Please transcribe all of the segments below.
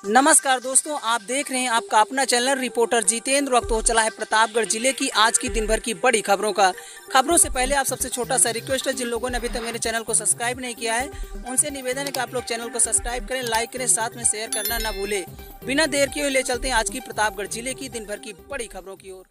नमस्कार दोस्तों, आप देख रहे हैं आपका अपना चैनल रिपोर्टर जितेंद्र। वक्त हो चला है प्रतापगढ़ जिले की आज की दिन भर की बड़ी खबरों से पहले आप सबसे छोटा सा रिक्वेस्ट है, जिन लोगों ने अभी तक मेरे चैनल को सब्सक्राइब नहीं किया है उनसे निवेदन है कि आप लोग चैनल को सब्सक्राइब करें, लाइक करें, साथ में शेयर करना ना भूले। बिना देर किए ले चलते हैं आज की प्रतापगढ़ जिले की दिन भर की बड़ी खबरों की ओर।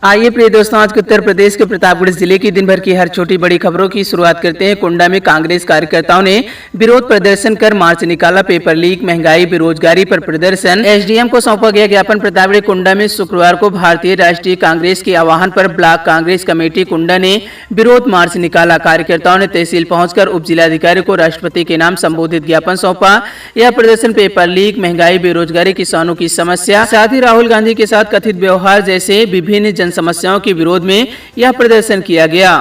आइए प्रिय दोस्तों, आज के उत्तर प्रदेश के प्रतापगढ़ जिले की दिन भर की हर छोटी बड़ी खबरों की शुरुआत करते हैं। कुंडा में कांग्रेस कार्यकर्ताओं ने विरोध प्रदर्शन कर मार्च निकाला। पेपर लीक, महंगाई, बेरोजगारी पर प्रदर्शन। एसडीएम को सौंपा गया ज्ञापन। प्रतापगढ़ कुंडा में शुक्रवार को भारतीय राष्ट्रीय कांग्रेस के आह्वान पर ब्लॉक कांग्रेस कमेटी कुंडा ने विरोध मार्च निकाला। कार्यकर्ताओं ने तहसील पहुंचकर उप जिलाधिकारी को राष्ट्रपति के नाम संबोधित ज्ञापन सौंपा। यह प्रदर्शन पेपर लीक, महंगाई, बेरोजगारी, किसानों की समस्या, साथ ही राहुल गांधी के साथ कथित व्यवहार जैसे विभिन्न समस्याओं के विरोध में यह प्रदर्शन किया गया।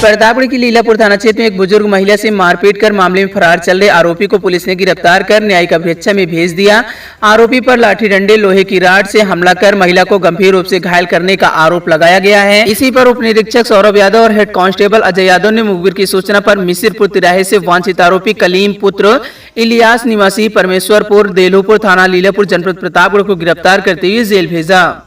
प्रतापगढ़ की लीलापुर थाना क्षेत्र में एक बुजुर्ग महिला से मारपीट कर मामले में फरार चल रहे आरोपी को पुलिस ने गिरफ्तार कर न्यायिक अभिरक्षा में भेज दिया। आरोपी पर लाठी डंडे, लोहे की राड से हमला कर महिला को गंभीर रूप से घायल करने का आरोप लगाया गया है। इसी पर उप निरीक्षक सौरभ यादव और हेड कांस्टेबल अजय यादव ने मुखबिर की सूचना पर मिसिरपुर तिराहे से वांछित आरोपी कलीम पुत्र इलियास निवासी परमेश्वरपुर देलूपुर थाना लीलापुर जनपद प्रतापगढ़ को गिरफ्तार करते हुए जेल भेजा।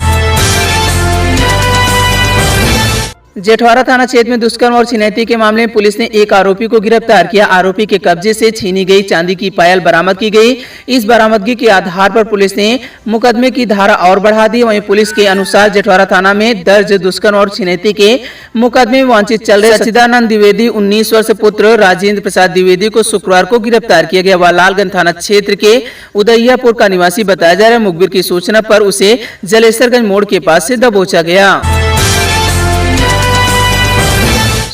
जेठवारा थाना क्षेत्र में दुष्कर्म और छिनैती के मामले में पुलिस ने एक आरोपी को गिरफ्तार किया। आरोपी के कब्जे से छीनी गई चांदी की पायल बरामद की गई। इस बरामदगी के आधार पर पुलिस ने मुकदमे की धारा और बढ़ा दी। वहीं पुलिस के अनुसार जेठवारा थाना में दर्ज दुष्कर्म और छिनैती के मुकदमे में वांछित चल रहे सच्चिदानंद द्विवेदी 19 वर्ष पुत्र राजेंद्र प्रसाद द्विवेदी को शुक्रवार को गिरफ्तार किया गया। वह लालगंज थाना क्षेत्र के उदैयापुर का निवासी बताया जा रहा है। मुखबिर की सूचना पर उसे जलेसरगंज मोड़ के पास से दबोचा गया।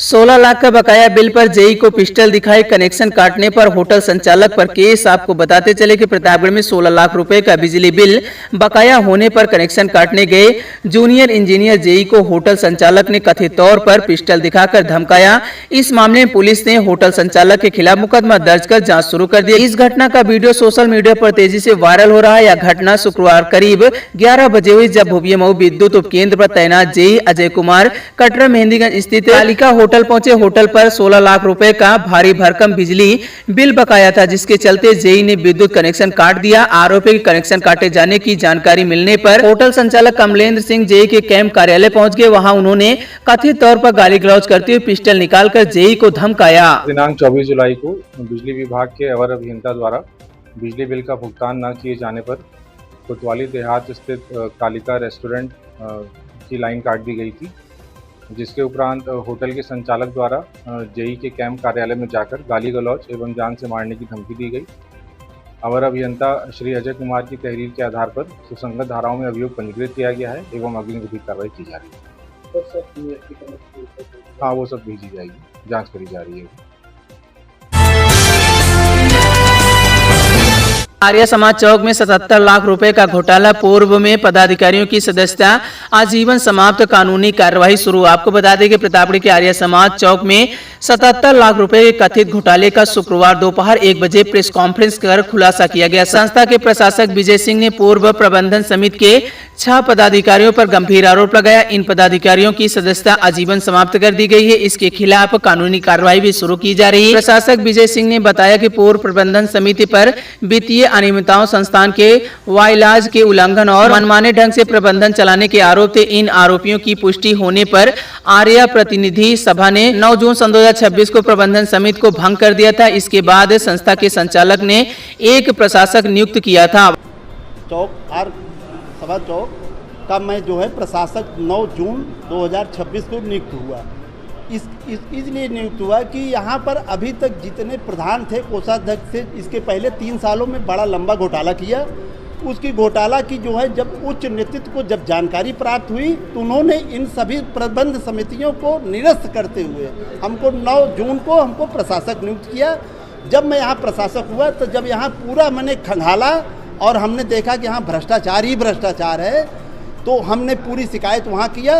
16 लाख का बकाया बिल पर जेई को पिस्टल दिखाई, कनेक्शन काटने पर होटल संचालक पर केस। आपको बताते चले कि प्रतापगढ़ में 16 लाख रुपए का बिजली बिल बकाया होने पर कनेक्शन काटने गए जूनियर इंजीनियर जेई को होटल संचालक ने कथित तौर पर पिस्टल दिखाकर धमकाया। इस मामले में पुलिस ने होटल संचालक के खिलाफ मुकदमा दर्ज कर जाँच शुरू कर दी। इस घटना का वीडियो सोशल मीडिया पर तेजी से वायरल हो रहा है। यह घटना शुक्रवार करीब 11 बजे हुई, जब भूबिया विद्युत उप केंद्र पर तैनात जेई अजय कुमार कटरा मेहंदीगंज स्थित कालिका होटल पहुंचे। होटल पर 16 लाख रुपए का भारी भरकम बिजली बिल बकाया था, जिसके चलते जेई ने विद्युत कनेक्शन काट दिया। आरोपी के कनेक्शन काटे जाने की जानकारी मिलने पर होटल संचालक कमलेंद्र सिंह जेई के कैंप कार्यालय पहुंच गए। वहां उन्होंने कथित तौर पर गाली गलौज करते हुए पिस्टल निकालकर जेई को धमकाया। दिनांक 24 जुलाई को बिजली विभाग के अवर अभियंता द्वारा बिजली बिल का भुगतान न किए जाने पर कोतवाली देहात स्थित कालिका रेस्टोरेंट की लाइन काट दी गई थी, जिसके उपरांत होटल के संचालक द्वारा जेई के कैंप कार्यालय में जाकर गाली गलौज एवं जान से मारने की धमकी दी गई। अवर अभियंता श्री अजय कुमार की तहरीर के आधार पर सुसंगत धाराओं में अभियोग पंजीकृत किया गया है एवं अग्रिम विधिक कार्रवाई की जा रही है। हाँ, वो सब भेजी जाएगी, जाँच करी जा रही है। आर्य समाज चौक में 77 लाख रुपए का घोटाला, पूर्व में पदाधिकारियों की सदस्यता आजीवन समाप्त, कानूनी कार्यवाही शुरू। आपको बता दें कि प्रतापगढ़ के आर्य समाज चौक में 77 लाख रुपए के कथित घोटाले का शुक्रवार दोपहर 1 बजे प्रेस कॉन्फ्रेंस कर खुलासा किया गया। संस्था के प्रशासक विजय सिंह ने पूर्व प्रबंधन समिति के 6 पदाधिकारियों पर गंभीर आरोप लगाया। इन पदाधिकारियों की सदस्यता आजीवन समाप्त कर दी गई है। इसके खिलाफ कानूनी कार्रवाई भी शुरू की जा रही है। प्रशासक विजय सिंह ने बताया कि पूर्व प्रबंधन समिति पर वित्तीय अनियमितताओं, संस्थान के वाइलाज के उल्लंघन और मनमाने ढंग से प्रबंधन चलाने के आरोप थे। इन आरोपियों की पुष्टि होने पर आर्य प्रतिनिधि सभा ने 9 जून सन 2026 को प्रबंधन समिति को भंग कर दिया था। इसके बाद संस्था के संचालक ने एक प्रशासक नियुक्त किया था। सभा चौक का मैं जो है प्रशासक 9 जून 2026 को नियुक्त हुआ। इसलिए नियुक्त हुआ कि यहाँ पर अभी तक जितने प्रधान थे, कोषाध्यक्ष थे, इसके पहले 3 सालों में बड़ा लंबा घोटाला किया। उसकी घोटाला की जो है जब उच्च नेतृत्व को जब जानकारी प्राप्त हुई तो उन्होंने इन सभी प्रबंध समितियों को निरस्त करते हुए हमको 9 जून को हमको प्रशासक नियुक्त किया। जब मैं यहाँ प्रशासक हुआ तो जब यहाँ पूरा मैंने खंगाला और हमने देखा कि यहाँ भ्रष्टाचार ही भ्रष्टाचार है, तो हमने पूरी शिकायत वहाँ किया।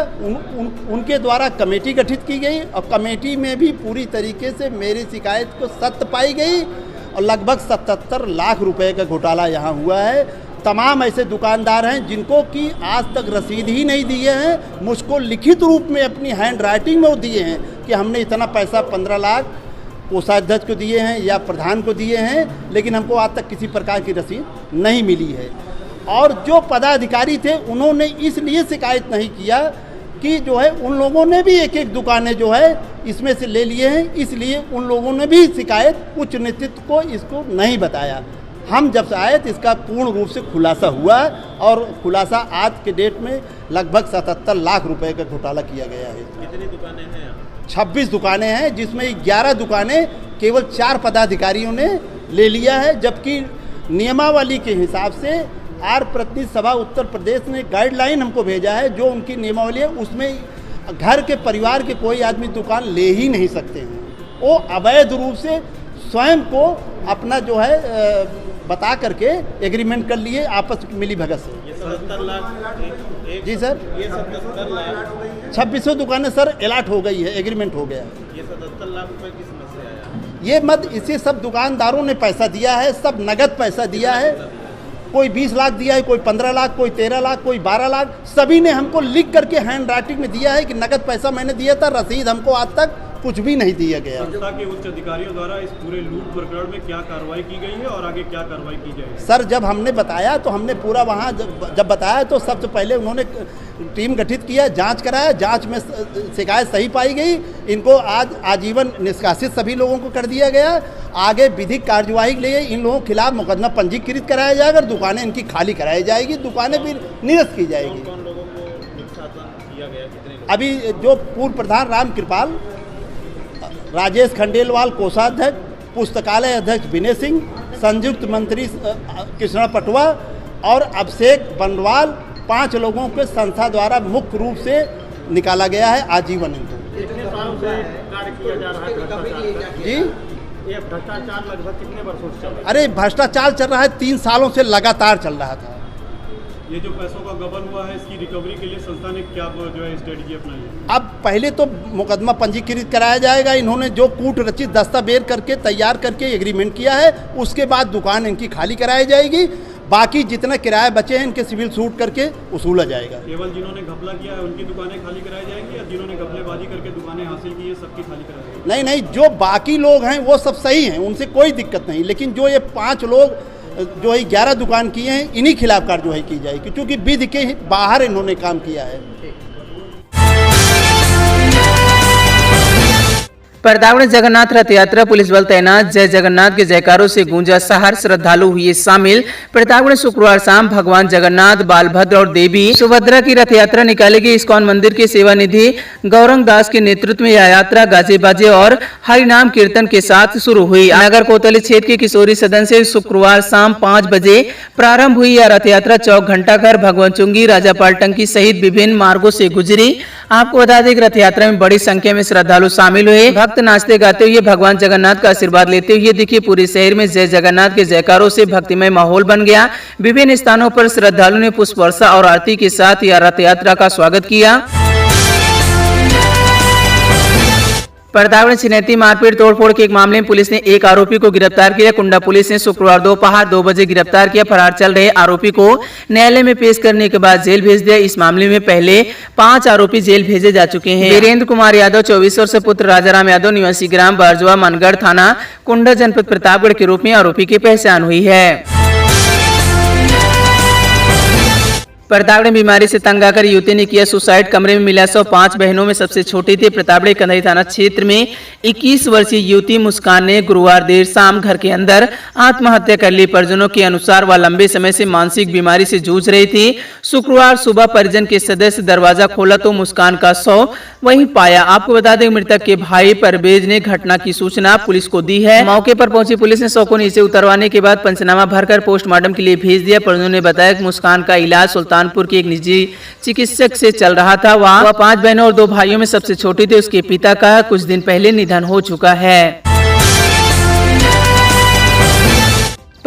उनके द्वारा कमेटी गठित की गई और कमेटी में भी पूरी तरीके से मेरी शिकायत को सत्य पाई गई और लगभग 77 लाख रुपए का घोटाला यहाँ हुआ है। तमाम ऐसे दुकानदार हैं जिनको कि आज तक रसीद ही नहीं दिए हैं, मुझको लिखित रूप में अपनी हैंड राइटिंग में वो दिए हैं कि हमने इतना पैसा 15 लाख कोषाध्यक्ष को दिए हैं या प्रधान को दिए हैं, लेकिन हमको आज तक किसी प्रकार की रसीद नहीं मिली है। और जो पदाधिकारी थे उन्होंने इसलिए शिकायत नहीं किया कि जो है उन लोगों ने भी एक एक दुकानें जो है इसमें से ले लिए हैं, इसलिए उन लोगों ने भी शिकायत उच्च नेतृत्व को इसको नहीं बताया। हम जब से आए तो इसका पूर्ण रूप से खुलासा हुआ और खुलासा आज के डेट में लगभग 77 लाख रुपए का घोटाला किया गया है। कितनी दुकानें हैं? 26 दुकानें हैं, जिसमें 11 दुकानें केवल 4 पदाधिकारियों ने ले लिया है, जबकि नियमावली के हिसाब से आर प्रतिनिधि सभा उत्तर प्रदेश ने गाइडलाइन हमको भेजा है, जो उनकी नियमावली है उसमें घर के परिवार के कोई आदमी दुकान ले ही नहीं सकते हैं। वो अवैध रूप से स्वयं को अपना जो है बता करके एग्रीमेंट कर लिए आपस में मिली भगत से। ये 77 लाख जी सर, ये 77 लाख 2600 दुकानें सर अलॉट हो गई है, एग्रीमेंट हो गया। ये 77 लाख रुपए किस मत से आया? ये मत इसे सब दुकानदारों ने पैसा दिया है, सब नगद पैसा दिया है। कोई 20 लाख दिया है, कोई 15 लाख, कोई 13 लाख, कोई 12 लाख, सभी ने हमको लिख करके हैंड राइटिंग में दिया है कि नगद पैसा मैंने दिया था। रसीद हमको आज तक कुछ भी नहीं दिया गया। संस्था के उच्च अधिकारियों द्वारा इस पूरे लूट प्रकरण में क्या कार्रवाई की गई है और आगे क्या कार्रवाई की जाएगी? सर जब हमने बताया तो हमने पूरा वहाँ जब बताया तो सबसे पहले उन्होंने टीम गठित किया, जांच कराया, जांच में शिकायत सही पाई गई। इनको आज आजीवन निष्कासित सभी लोगों को कर दिया गया। आगे विधिक कार्यवाही के लिए इन लोगों के खिलाफ मुकदमा पंजीकृत कराया जाएगा, दुकानें इनकी खाली कराई जाएगी, दुकानें भी निरस्त की जाएगी। कौन लोगों को निष्कासन किया गया? कितने लोग? अभी जो पूर्व प्रधान राम कृपाल, राजेश खंडेलवाल कोषाध्यक्ष, पुस्तकालय अध्यक्ष विनय सिंह, संयुक्त मंत्री कृष्णा पटवा और अभिषेक बनवाल, 5 लोगों के संस्था द्वारा मुख्य रूप से निकाला गया है आजीवन इनको। कितने सालों से कार्य किया जा रहा है भ्रष्टाचार? जी ये भ्रष्टाचार लगभग कितने वर्षों से चल रहा है? अरे भ्रष्टाचार चल रहा है 3 सालों से लगातार चल रहा था। ये जो पैसों का गबन हुआ है, इसकी रिकवरी के लिए संस्था ने क्या जो है स्ट्रेटजी अपनाई है? अब पहले तो मुकदमा पंजीकृत कराया जाएगा। इन्होंने जो कूट रचित दस्तावेज करके तैयार करके एग्रीमेंट किया है, उसके बाद दुकान इनकी खाली कराई जाएगी। बाकी जितने किराए बचे हैं इनके सिविल सूट करके वसूला जाएगा। केवल जिन्होंने घपला किया है उनकी दुकानें खाली कराई जाएंगी या जिन्होंने घपलेबाजी करके दुकानें हासिल की है सबकी खाली कराई जाएगी? नहीं नहीं, जो बाकी लोग हैं वो सब सही हैं, उनसे कोई दिक्कत नहीं, लेकिन जो ये 5 लोग जो है 11 दुकान किए हैं, इन्हीं खिलाफ कार्रवाई की जाएगी, क्योंकि विधि के बाहर इन्होंने काम किया है। प्रतापगढ़ जगन्नाथ रथ यात्रा, पुलिस बल तैनात, जय जगन्नाथ के जयकारों से गूंजा शहर, श्रद्धालु हुए शामिल। प्रतापगढ़ शुक्रवार शाम भगवान जगन्नाथ, बालभद्र और देवी सुभद्रा की रथ यात्रा निकाली गई। इस्कॉन मंदिर के सेवानिधि गौरंग दास के नेतृत्व में यह यात्रा गाजे बाजे और हरिनाम कीर्तन के साथ शुरू हुई। नगर कोतवाली क्षेत्र के किशोरी सदन से शुक्रवार शाम 5 बजे प्रारंभ हुई यह रथ यात्रा चौक घंटाघर, भगवान चुंगी, राजापाल टंकी सहित विभिन्न मार्गों से गुजरी। आपको बता दें कि रथ यात्रा में बड़ी संख्या में श्रद्धालु शामिल हुए। भक्त नाचते गाते हुए भगवान जगन्नाथ का आशीर्वाद लेते हुए देखिए पूरे शहर में जय जगन्नाथ के जयकारों से भक्तिमय माहौल बन गया। विभिन्न स्थानों पर श्रद्धालुओं ने पुष्प वर्षा और आरती के साथ यह रथ यात्रा का स्वागत किया। प्रतापगढ़ छिनैती मारपीट तोड़फोड़ के एक मामले में पुलिस ने एक आरोपी को गिरफ्तार किया। कुंडा पुलिस ने शुक्रवार दोपहर 2 बजे गिरफ्तार किया। फरार चल रहे आरोपी को न्यायालय में पेश करने के बाद जेल भेज दिया। इस मामले में पहले 5 आरोपी जेल भेजे जा चुके हैं। वीरेंद्र कुमार यादव 24 वर्ष पुत्र राजाराम यादव निवासी ग्राम बरजवा मनगढ़ थाना कुंडा जनपद प्रतापगढ़ के रूप में आरोपी की पहचान हुई है। प्रतापगढ़ बीमारी से तंग आकर युवती ने किया सुसाइड, कमरे में मिला 105 बहनों में सबसे छोटी थी। प्रतापगढ़ कंधई थाना क्षेत्र में 21 वर्षीय युवती मुस्कान ने गुरुवार देर शाम घर के अंदर आत्महत्या कर ली। परिजनों के अनुसार वह लंबे समय से मानसिक बीमारी से जूझ रही थी। शुक्रवार सुबह परिजन के सदस्य दरवाजा खोला तो मुस्कान का शव वहीं पाया। आपको बता दें मृतक के भाई परवेज ने घटना की सूचना पुलिस को दी है। मौके पर पहुंची पुलिस ने शव को नीचे उतरवाने के बाद पंचनामा भरकर पोस्टमार्टम के लिए भेज दिया। परिजनों ने बताया कि मुस्कान का इलाज सुल्तानपुर के एक निजी चिकित्सक से चल रहा था। वह 5 बहनों और 2 भाइयों में सबसे छोटी थी। उसके पिता का कुछ दिन पहले निधन हो चुका है।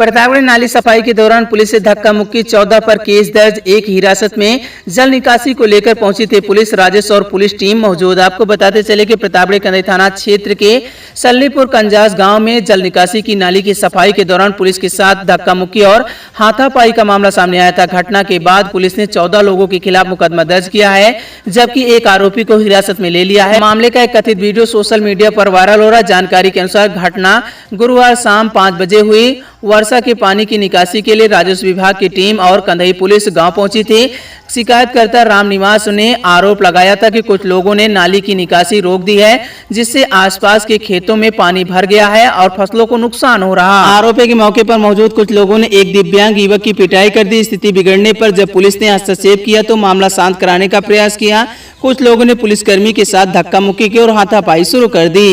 प्रतापगढ़ नाली सफाई के दौरान पुलिस से धक्का मुक्की, 14 पर केस दर्ज, एक हिरासत में। जल निकासी को लेकर पहुंची थी पुलिस, राजस्व और पुलिस टीम मौजूद। आपको बताते चले कि प्रतापगढ़ कंधई थाना क्षेत्र के सल्लीपुर कंजास गांव में जल निकासी की नाली की सफाई के दौरान पुलिस के साथ धक्का मुक्की और हाथापाई का मामला सामने आया था। घटना के बाद पुलिस ने 14 लोगों के खिलाफ मुकदमा दर्ज किया है, जबकि एक आरोपी को हिरासत में ले लिया है। मामले का एक कथित वीडियो सोशल मीडिया पर वायरल हो रहा है। जानकारी के अनुसार घटना गुरुवार शाम 5 बजे हुई। वर्षा के पानी की निकासी के लिए राजस्व विभाग की टीम और कंधई पुलिस गांव पहुंची थी। शिकायतकर्ता राम निवास ने आरोप लगाया था कि कुछ लोगों ने नाली की निकासी रोक दी है, जिससे आसपास के खेतों में पानी भर गया है और फसलों को नुकसान हो रहा है। आरोप है कि मौके पर मौजूद कुछ लोगों ने एक दिव्यांग युवक की पिटाई कर दी। स्थिति बिगड़ने पर जब पुलिस ने हस्तक्षेप किया तो मामला शांत कराने का प्रयास किया। कुछ लोगों ने पुलिसकर्मी के साथ धक्का मुक्की की और हाथापाई शुरू कर दी।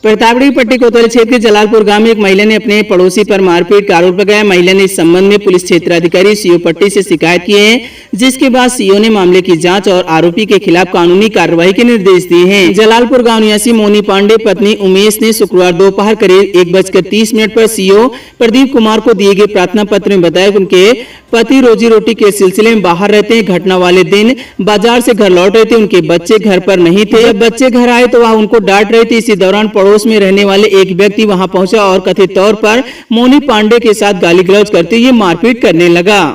प्रतापगढ़ पट्टी कोतवाली क्षेत्र के जलालपुर गांव में एक महिला ने अपने पड़ोसी पर मारपीट का आरोप लगाया। महिला ने इस संबंध में पुलिस क्षेत्राधिकारी सीओ पट्टी से शिकायत की है, जिसके बाद सीओ ने मामले की जांच और आरोपी के खिलाफ कानूनी कार्रवाई के निर्देश दिए हैं। जलालपुर गांव निवासी मोनी पांडे पत्नी उमेश ने शुक्रवार दोपहर करीब 1:30 पर सीओ प्रदीप कुमार को दिए गए प्रार्थना पत्र में बताया कि उनके पति रोजी रोटी के सिलसिले में बाहर रहते हैं। घटना वाले दिन बाजार से घर लौट रहे थे, उनके बच्चे घर पर नहीं थे। जब बच्चे घर आए तो वह उनको डांट रहे थे। इसी दौरान पड़ोस में रहने वाले एक व्यक्ति वहां पहुंचा और कथित तौर पर मोनी पांडे के साथ गाली गलौज करते हुए मारपीट करने लगा।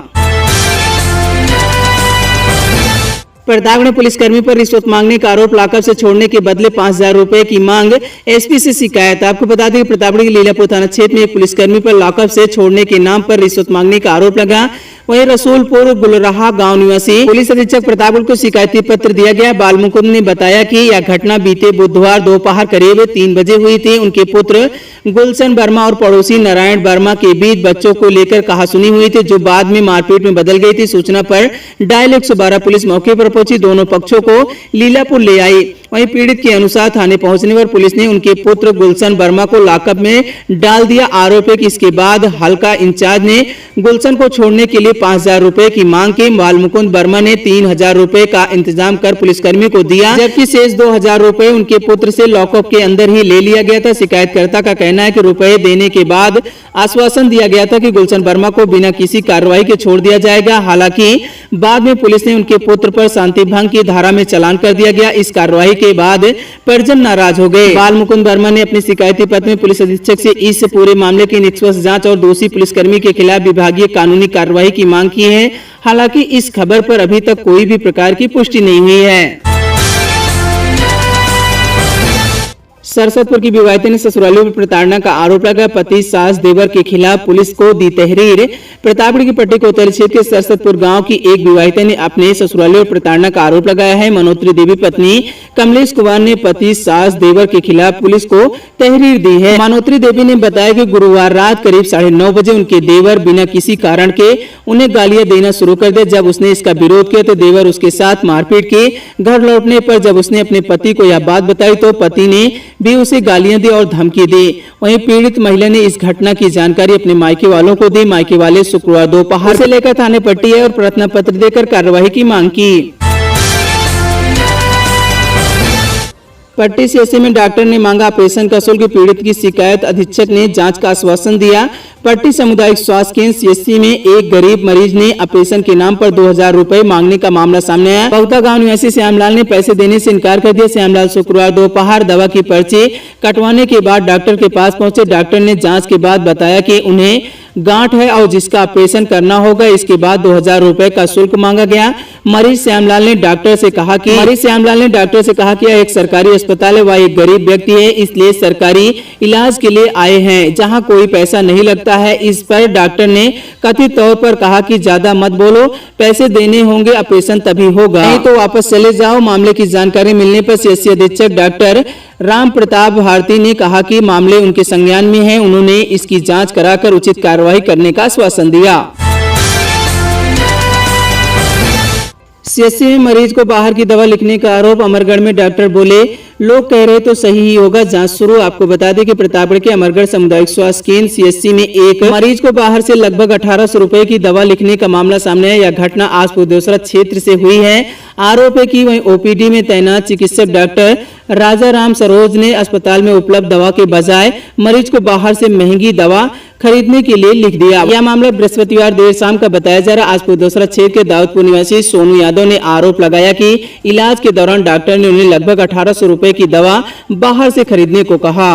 प्रतापगढ़ में पुलिसकर्मी पर रिश्वत मांगने का आरोप, लॉकअप से छोड़ने के बदले 5,000 रुपए की मांग, एसपी से शिकायत। आपको बता दें कि प्रतापगढ़ के लीलापुर थाना क्षेत्र में एक पुलिसकर्मी पर लॉकअप से छोड़ने के नाम पर रिश्वत मांगने का आरोप लगा। वहीं रसूलपुर गुलराहा गांव निवासी पुलिस अधीक्षक प्रतापगढ़ को शिकायती पत्र दिया गया। बाल मुकुंद ने बताया कि यह घटना बीते बुधवार दोपहर करीब 3 बजे हुई थी। उनके पुत्र गुलशन वर्मा और पड़ोसी नारायण वर्मा के बीच बच्चों को लेकर कहासुनी हुई थी, जो बाद में मारपीट में बदल गई थी। सूचना पर डायल 112 पुलिस मौके पर पहुंची, दोनों पक्षों को लीलापुर ले आई। वहीं पीड़ित के अनुसार थाने पहुंचने पर पुलिस ने उनके पुत्र गुलशन वर्मा को लॉकअप में डाल दिया। आरोप है कि इसके बाद हल्का इंचार्ज ने गुलशन को छोड़ने के लिए 5,000 रुपए की मांग की। बाल मुकुंद वर्मा ने 3,000 रुपए का इंतजाम कर पुलिसकर्मी को दिया, जबकि शेष 2,000 रुपए उनके पुत्र से लॉकअप के अंदर ही ले लिया गया था। शिकायतकर्ता का कहना है कि रुपए देने के बाद आश्वासन दिया गया था कि गुलशन वर्मा को बिना किसी कार्रवाई के छोड़ दिया जाएगा। हालांकि बाद में पुलिस ने उनके पुत्र पर शांति भंग की धारा में चालान कर दिया गया। इस कार्रवाई के बाद परिजन नाराज हो गए। बाल मुकुंद वर्मा ने अपने शिकायती पत्र में पुलिस अधीक्षक से इस पूरे मामले की निष्पक्ष जांच और दोषी पुलिसकर्मी के खिलाफ विभागीय कानूनी कार्रवाई की मांग की है। हालांकि इस खबर पर अभी तक कोई भी प्रकार की पुष्टि नहीं हुई है। सरसतपुर की विवाहिता ने ससुरालियों में प्रताड़ना का आरोप लगा। पति सास देवर के खिलाफ पुलिस को दी तहरीर। प्रतापगढ़ की पट्टी कोतवाली क्षेत्र के सरसतपुर गांव की एक विवाहिता ने अपने ससुरालियों में प्रताड़ना का आरोप लगाया है। मनोत्री देवी पत्नी कमलेश कुमार ने पति सास देवर के खिलाफ पुलिस को तहरीर दी है। मनोत्री देवी ने बताया कि गुरुवार रात करीब 9:30 बजे उनके देवर बिना किसी कारण के उन्हें गालियां देना शुरू कर दिया। जब उसने इसका विरोध किया तो देवर उसके साथ मारपीट की। घर लौटने पर जब उसने अपने पति को यह बात बताई तो पति ने भी उसे गालियां दी और धमकी दी। वहीं पीड़ित महिला ने इस घटना की जानकारी अपने मायके वालों को दी। मायके वाले शुक्रवार दोपहर से लेकर थाने पट्टी है और प्रार्थना पत्र देकर कार्रवाई की मांग की। पट्टी सीएचसी में डॉक्टर ने मांगा ऑपरेशन का शुल्क। पीड़ित की शिकायत, अधीक्षक ने जांच का आश्वासन दिया। पट्टी सामुदायिक स्वास्थ्य केंद्र सीएचसी में एक गरीब मरीज ने ऑपरेशन के नाम पर 2,000 रुपए मांगने का मामला सामने आया। बहुता गांव निवासी श्यामलाल ने पैसे देने से इनकार कर दिया। श्यामलाल शुक्रवार दोपहर दवा की पर्ची कटवाने के बाद डॉक्टर के पास पहुंचे। डॉक्टर ने जांच के बाद बताया कि उन्हें गांठ है और जिसका ऑपरेशन करना होगा। इसके बाद 2,000 रुपए का शुल्क मांगा गया। मरीज श्यामलाल ने डॉक्टर से कहा कि यह एक सरकारी अस्पताल है, वह एक गरीब व्यक्ति है, इसलिए सरकारी इलाज के लिए आए हैं, जहां कोई पैसा नहीं लगता है। इस पर डॉक्टर ने कथित तौर पर कहा कि ज्यादा मत बोलो, पैसे देने होंगे, ऑपरेशन तभी होगा, नहीं तो वापस चले जाओ। मामले की जानकारी मिलने पर सीएचसी अधीक्षक डॉक्टर राम प्रताप भारती ने कहा कि मामले उनके संज्ञान में है। उन्होंने इसकी जांच कराकर उचित कार्रवाई करने का आश्वासन दिया। सीएचसी में मरीज को बाहर की दवा लिखने का आरोप। अमरगढ़ में डॉक्टर बोले लोग कह रहे तो सही ही होगा, जांच शुरू। आपको बता दें कि प्रतापगढ़ के अमरगढ़ सामुदायिक स्वास्थ्य केंद्र CSC में एक मरीज को बाहर से लगभग 1800 रुपए की दवा लिखने का मामला सामने है। यह घटना आसपुर दोसरा क्षेत्र से हुई है। आरोप है कि वहीं OPD में तैनात चिकित्सक डॉक्टर राजा राम सरोज ने अस्पताल में उपलब्ध दवा के बजाय मरीज को बाहर से महंगी दवा खरीदने के लिए लिख दिया। यह मामला बृहस्पतिवार देर शाम का बताया जा रहा। आसपुर दोसरा क्षेत्र के दाऊदपुर निवासी सोनू यादव ने आरोप लगाया कि इलाज के दौरान डॉक्टर ने उन्हें लगभग 1800 रुपए की दवा बाहर से खरीदने को कहा।